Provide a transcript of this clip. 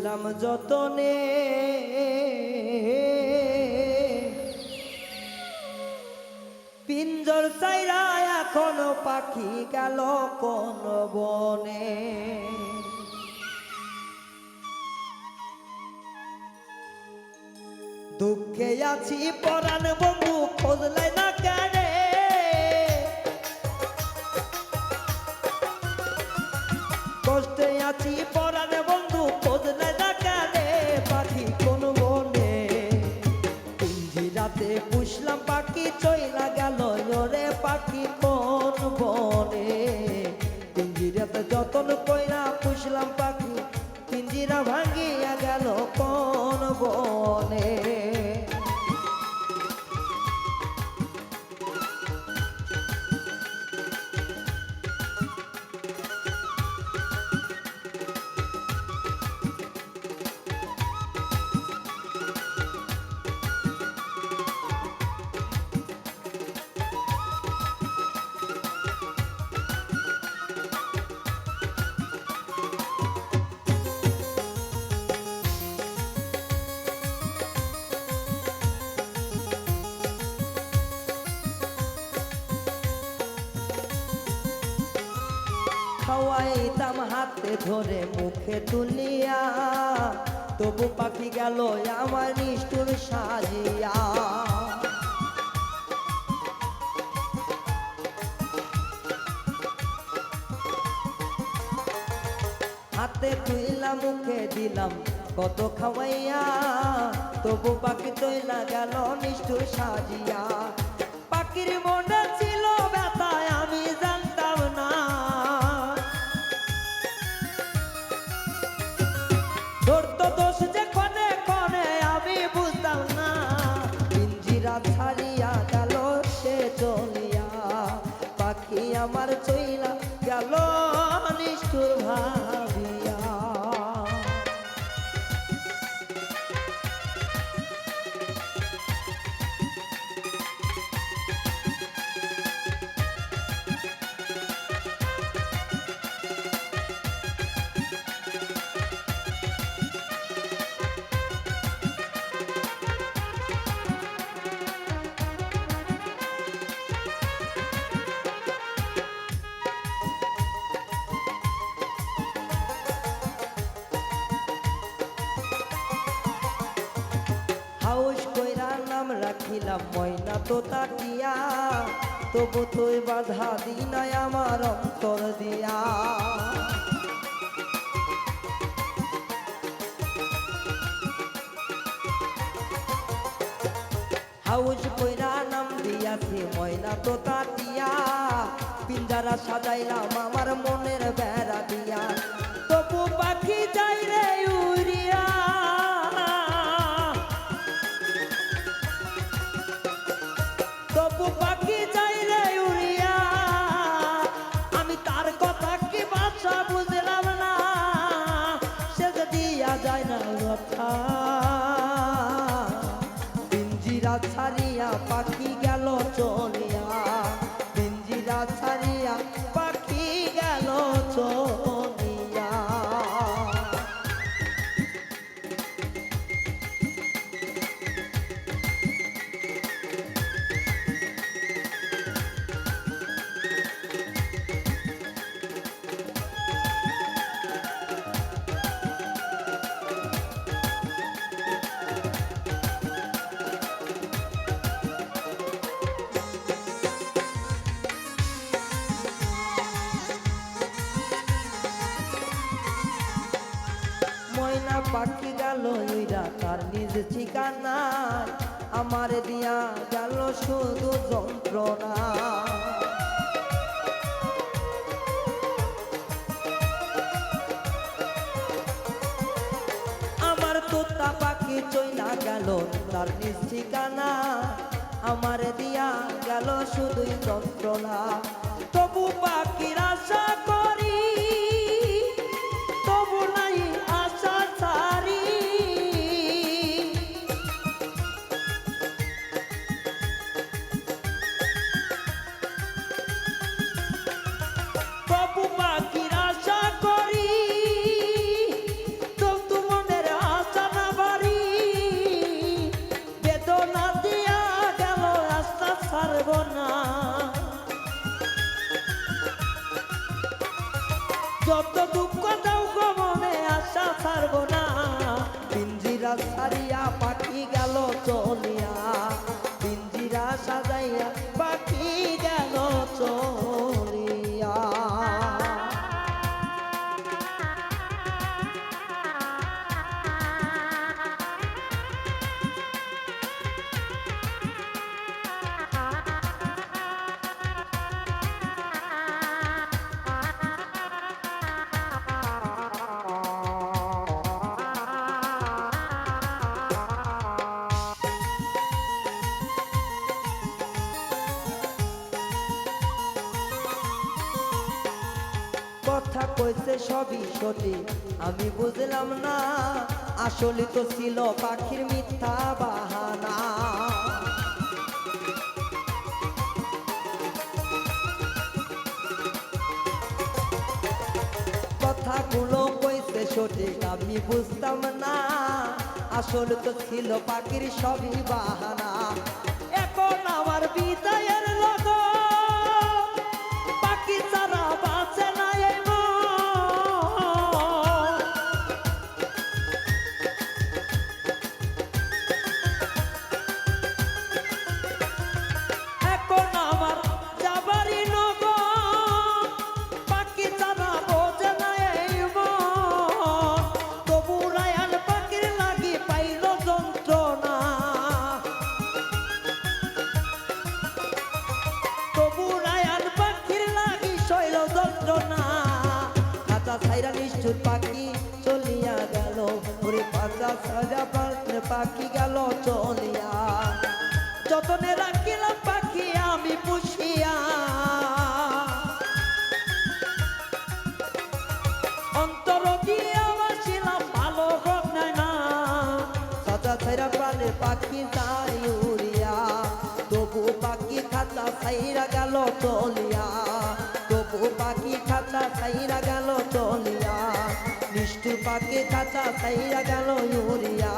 পুষলাম যতনে পিঞ্জর চাইরা এখনো পাখি গেল কোন বনে। দুঃখে আছি পরাণ বন্ধু খোঁজলাই না কেনে, কষ্টে আছি পরাণ বন্ধু খোঁজলাই না কেনে, পাখি কোন বনে। পিঞ্জিরাতে পুষলাম পাখি চইলা গেল ওরে পাখি কোন বনে। পিঞ্জিরাতে যতন কইরা পুষলাম পাখি পিঞ্জিরা ভাঙিয়া গেল কোন বনে। খাওয়াইতাম হাতে ধরে মুখে তুলিয়া, তবু পাখি গেল আমার নিষ্ঠুর সাজিয়া। হাতে তুইলা মুখে দিলাম কত খাওয়াইয়া, তবু পাখি চইলা গেল নিষ্ঠুর সাজিয়া। পাখির মনে ছিল ব্যথায় আমি জানতাম না, ধরতো দোষ যে কনে কনে আমি বুঝতাম না। পিঞ্জিরা ছাড়িয়া গেল সে চলিয়া, পাখি আমার চইলা গেল নিষ্ঠুর ভাবিয়া। হাউস কইরা নাম রাখিলাম ময়না তো তাকিয়া, তবু তুই বাধা দিনাই আমার অন্তর দিয়া। হাউস কইরা নাম দিয়াছি ময়না তো তাকিয়া, পিঞ্জারা সাজাইলাম আমার মনের বেড়া দিয়া। তবু পাখি যাই রে উড়িয়া, তবু পাখি যাইলে উড়িয়া। আমি তার কথা কি ভাষা বুঝলাম না, সে যে দিয়া যায় না কথা। পিঞ্জিরা ছাড়িয়া পাখি গেল চলিয়া, পিঞ্জিরা ছাড়িয়া পাখি গেল চলিয়া। ময়না পাখি গেল উইরা তার নিজ ঠিকানা, আমার দিয়া গেল শুধু যন্ত্রণা। আমার তোতা পাখি চইলা গেল তার নিজ ঠিকানা, আমার দিয়া গেল শুধুই যন্ত্রণা। তবু পাখির আশা করি, তবু নাই আশা ছাড়ি। তবু পাখির আশা করি, তবু মনের সারিয়া পাখি গেল চলিয়া পিঞ্জিরা সাজাইয়া পাখি গেল চলিয়া কথা কইছে সবই সঠিক আমি বুঝলাম না আসলে তো ছিল পাখির মিথ্যা বাহানা কথাগুলো কইছে সঠিক আমি বুঝতাম না আসলে তো ছিল পাখির সবই বাহানা এখন আমার বিদায়ের লগন পাখি ছাড়া বাঁচে না এই মন। এখন আমার যাবারই নগর পাখি ছাড়া বোঝে না এই মন। তবু রায়ান পাখির লাগি পাইল যন্ত্রণা তবু রায়ান পাখির লাগি শৈল যন্ত্রণা খাঁচা ছাইরা নিষ্ঠুর পাখি চলিয়া গেল ওরে খাঁচা ছাইরা পাখি গেল চলিয়া যতনে রাখিলাম পাখি আমি পুষিয়া অন্তর দিয়ে বাসিলাম ভালো হোক না খাঁচা ছাইরা প্রাণে পাখি যাই উড়িয়া তবু পাখি খাঁচা ছাইরা গেল চলিয়া তবু পাখি খাঁচা ছাইরা গেল চলিয়া নিষ্ঠুর পাখি খাঁচা ছাইরা গেল উড়িয়া